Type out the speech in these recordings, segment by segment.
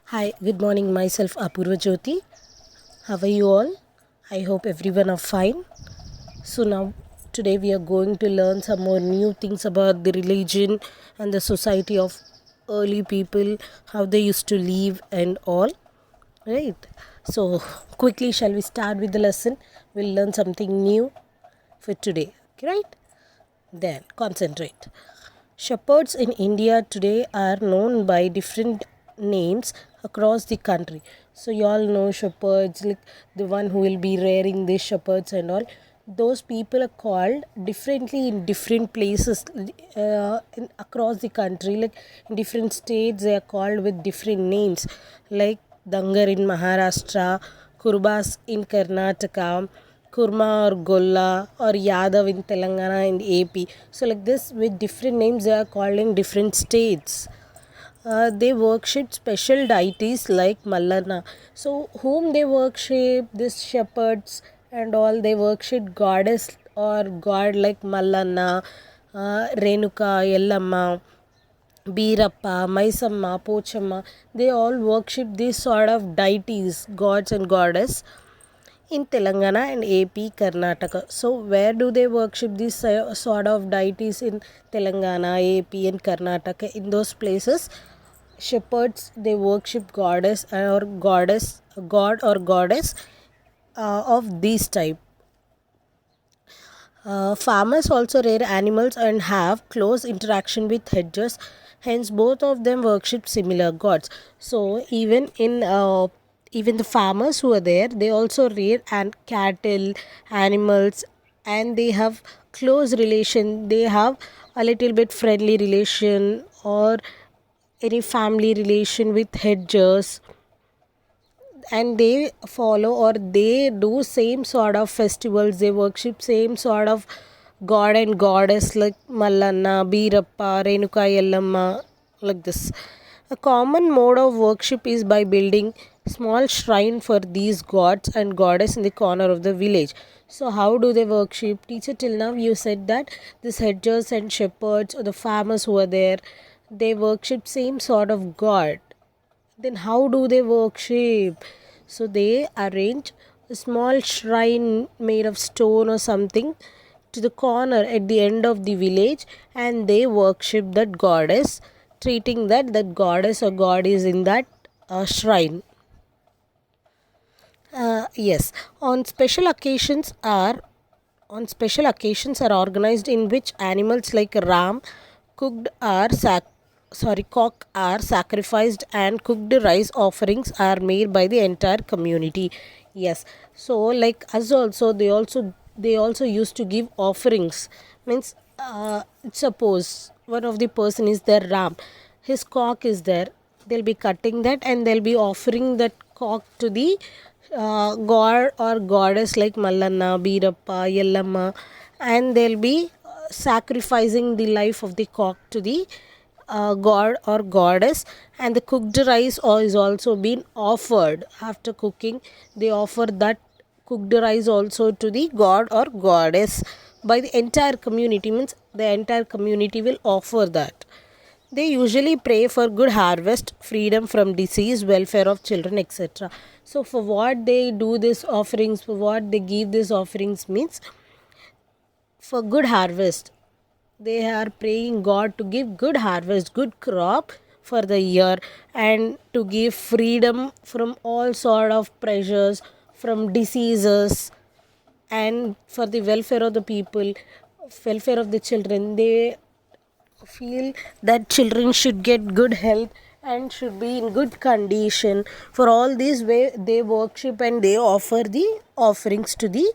Hi, good morning. Myself Apurva Jyoti. How are you all? I hope everyone are fine. So now today we are going to learn some more new things about the religion and the society of early people, how they used to live and all. Right. So quickly shall we start with the lesson? We'll learn something new for today. Right? Then concentrate. Shepherds in India today are known by different names across the country. So you all know shepherds, like the one who will be rearing these shepherds and all. Those people are called differently in different places across the country. Like in different states, they are called with different names. Like Dangar in Maharashtra, Kurbas in Karnataka, Kurma or Golla or Yadav in Telangana and AP. So, like this, with different names, they are called in different states. They worship special deities like Mallana. So, whom they worship, these shepherds and all, they worship goddess or god like Mallana, Renuka, Yellamma. Birappa, Maisamma, Pochamma, they all worship these sort of deities, gods and goddess in Telangana and AP, Karnataka. So, where do they worship these sort of deities in Telangana, AP, and Karnataka? In those places, shepherds they worship god or goddess of these type. Farmers also rear animals and have close interaction with hedges. Hence, both of them worship similar gods. So, even the farmers who are there, they also rear and cattle, animals, and they have close relation. They have a little bit friendly relation or any family relation with hedges, and they follow or they do same sort of festivals, they worship same sort of god and goddess like Mallanna, Birappa, Renuka, Yellamma, like this. A common mode of worship is by building small shrine for these gods and goddess in the corner of the village. So how do they worship? Teacher, till now you said that these hedgers and shepherds or the farmers who are there, they worship same sort of god. Then how do they worship? So they arrange a small shrine made of stone or something to the corner at the end of the village, and they worship that goddess, treating that goddess or god is in that shrine. Yes, on special occasions are organized in which animals like ram cooked are cock are sacrificed, and cooked rice offerings are made by the entire community. Yes, so like us also, they also used to give offerings. Means suppose one of the person is their ram, his cock is there, they'll be cutting that and they'll be offering that cock to the god or goddess like Mallanna, Birappa, Yellamma, and they'll be sacrificing the life of the cock to the god or goddess. And the cooked rice is also been offered. After cooking, they offer that cooked rice also to the god or goddess by the entire community. Means the entire community will offer that. They usually pray for good harvest, freedom from disease, welfare of children, etc. So, for what they do these offerings, for what they give these offerings means for good harvest. They are praying God to give good harvest, good crop for the year, and to give freedom from all sort of pressures, from diseases, and for the welfare of the people, welfare of the children. They feel that children should get good health and should be in good condition. For all these way they worship and they offer the offerings to the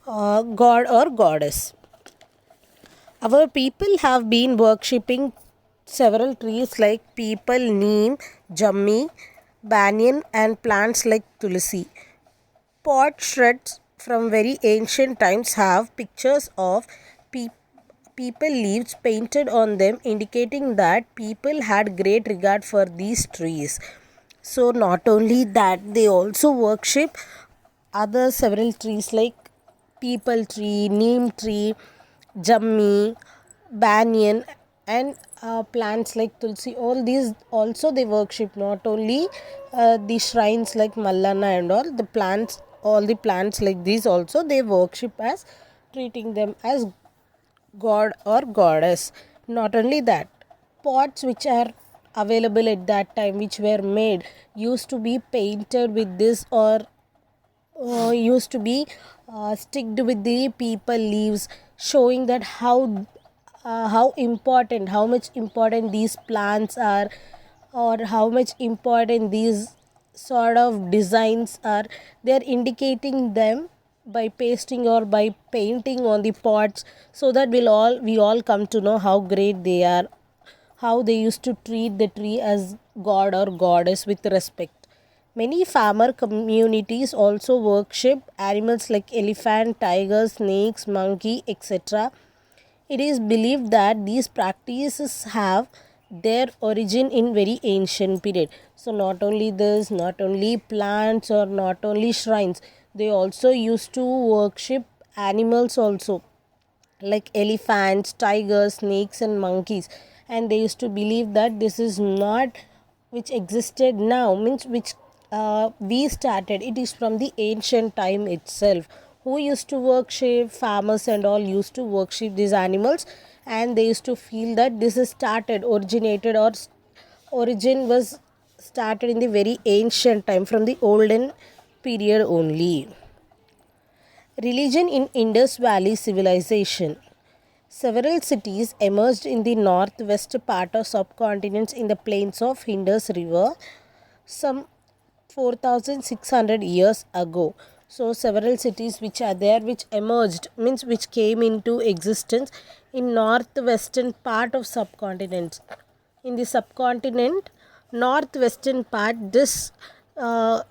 god or goddess. Our people have been worshipping several trees like peepal, neem, jammi, banyan, and plants like tulsi. Pot shreds from very ancient times have pictures of people leaves painted on them, indicating that people had great regard for these trees. So, not only that, they also worship other several trees like peepal tree, neem tree, jammi, banyan, and plants like tulsi, all these also they worship. Not only the shrines like Mallana and all, the plants, all the plants like these also they worship as, treating them as god or goddess. Not only that, pots which are available at that time, which were made, used to be painted with this, or used to be sticked with the people leaves, showing that how important, how much important these plants are, or how much important these sort of designs are. They are indicating them by pasting or by painting on the pots, so that we all come to know how great they are, how they used to treat the tree as god or goddess with respect. Many farmer communities also worship animals like elephant, tiger, snakes, monkey, etc. It is believed that these practices have their origin in very ancient period. So not only this, not only plants or not only shrines, they also used to worship animals also, like elephants, tigers, snakes, and monkeys. And they used to believe that this is not which existed now, means which we started. It is from the ancient time itself. Who used to worship? Farmers and all used to worship these animals, and they used to feel that this is started, originated, or origin was started in the very ancient time, from the olden period only. Religion in Indus Valley civilization. Several cities emerged in the northwest part of subcontinents in the plains of Indus River some 4600 years ago. So several cities which are there, which emerged, means which came into existence in northwestern part of subcontinents. In the subcontinent northwestern part, this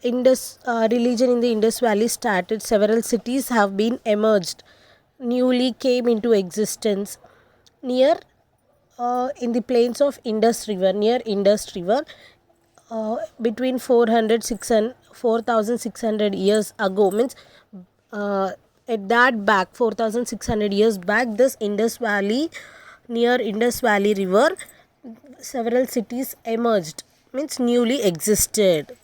Indus religion in the Indus Valley started. Several cities have been emerged, newly came into existence near in the plains of Indus River, near Indus River, between 4600 years ago, means uh, at that back 4600 years back, this Indus Valley, near Indus Valley River, several cities emerged, means newly existed.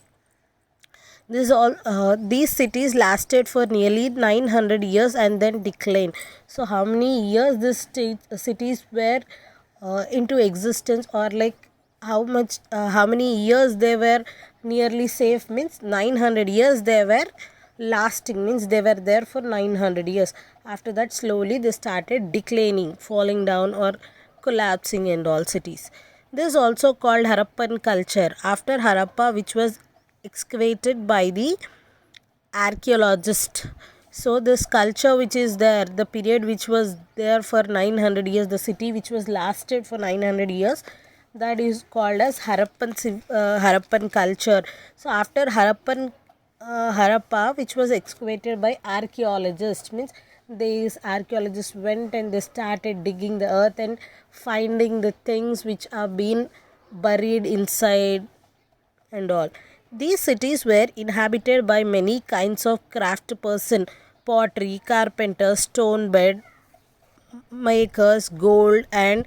These cities lasted for nearly 900 years and then declined. So how many years cities were into existence, or like how many years they were nearly safe, means 900 years they were lasting, means they were there for 900 years. After that slowly they started declining, falling down or collapsing in all cities. This is also called Harappan culture, after Harappa, which was excavated by the archaeologist. So this culture which is there, the period which was there for 900 years, the city which was lasted for 900 years, that is called as Harappan culture. So after Harappa, which was excavated by archaeologists, means these archaeologists went and they started digging the earth and finding the things which are being buried inside and all. These cities were inhabited by many kinds of craft person, pottery, carpenters, stone bed makers, gold and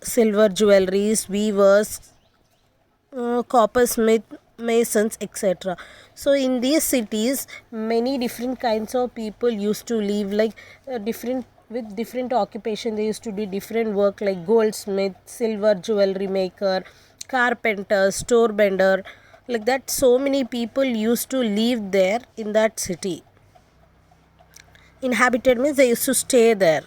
silver jewelries, weavers, coppersmith, masons, etc. So in these cities, many different kinds of people used to live, like different with different occupation. They used to do different work, like goldsmith, silver jewelry maker, carpenter, store bender, like that. So many people used to live there in that city. Inhabited means they used to stay there.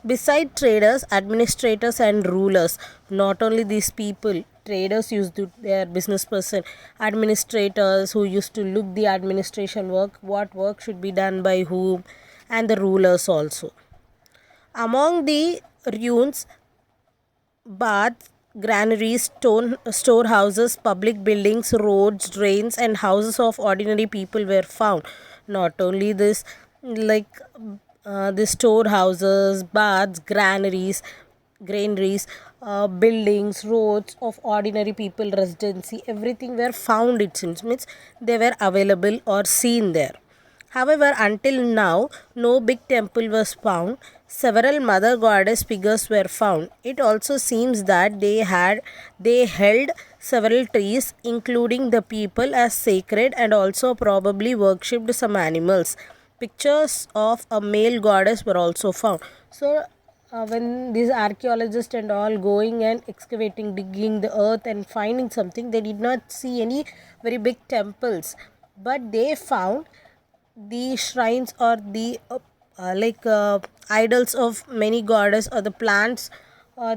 Beside traders, administrators, and rulers, not only these people, traders used to their business person, administrators who used to look the administration work, what work should be done by whom, and the rulers also. Among the ruins, baths, granaries, storehouses, public buildings, roads, drains, and houses of ordinary people were found. Not only this, like the storehouses, baths, granaries, buildings, roads of ordinary people, residency, everything were found. It seems, means they were available or seen there. However, until now, no big temple was found. Several mother goddess figures were found. It also seems that they held several trees, including the people, as sacred and also probably worshipped some animals. Pictures of a male goddess were also found. So when these archaeologists and all going and excavating, digging the earth and finding something, they did not see any very big temples, but they found the shrines or the idols of many goddess or the plants.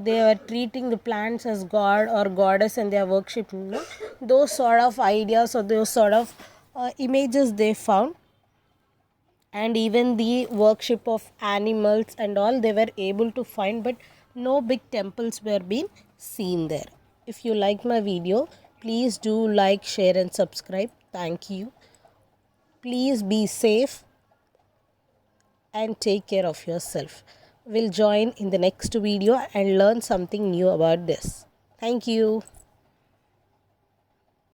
They are treating the plants as god or goddess and they are worshipping them. Those sort of ideas or those sort of images they found, and even the worship of animals and all they were able to find, but no big temples were being seen there. If you like my video, please do like, share and subscribe. Thank you. Please be safe and take care of yourself. We'll join in the next video and learn something new about this. Thank you.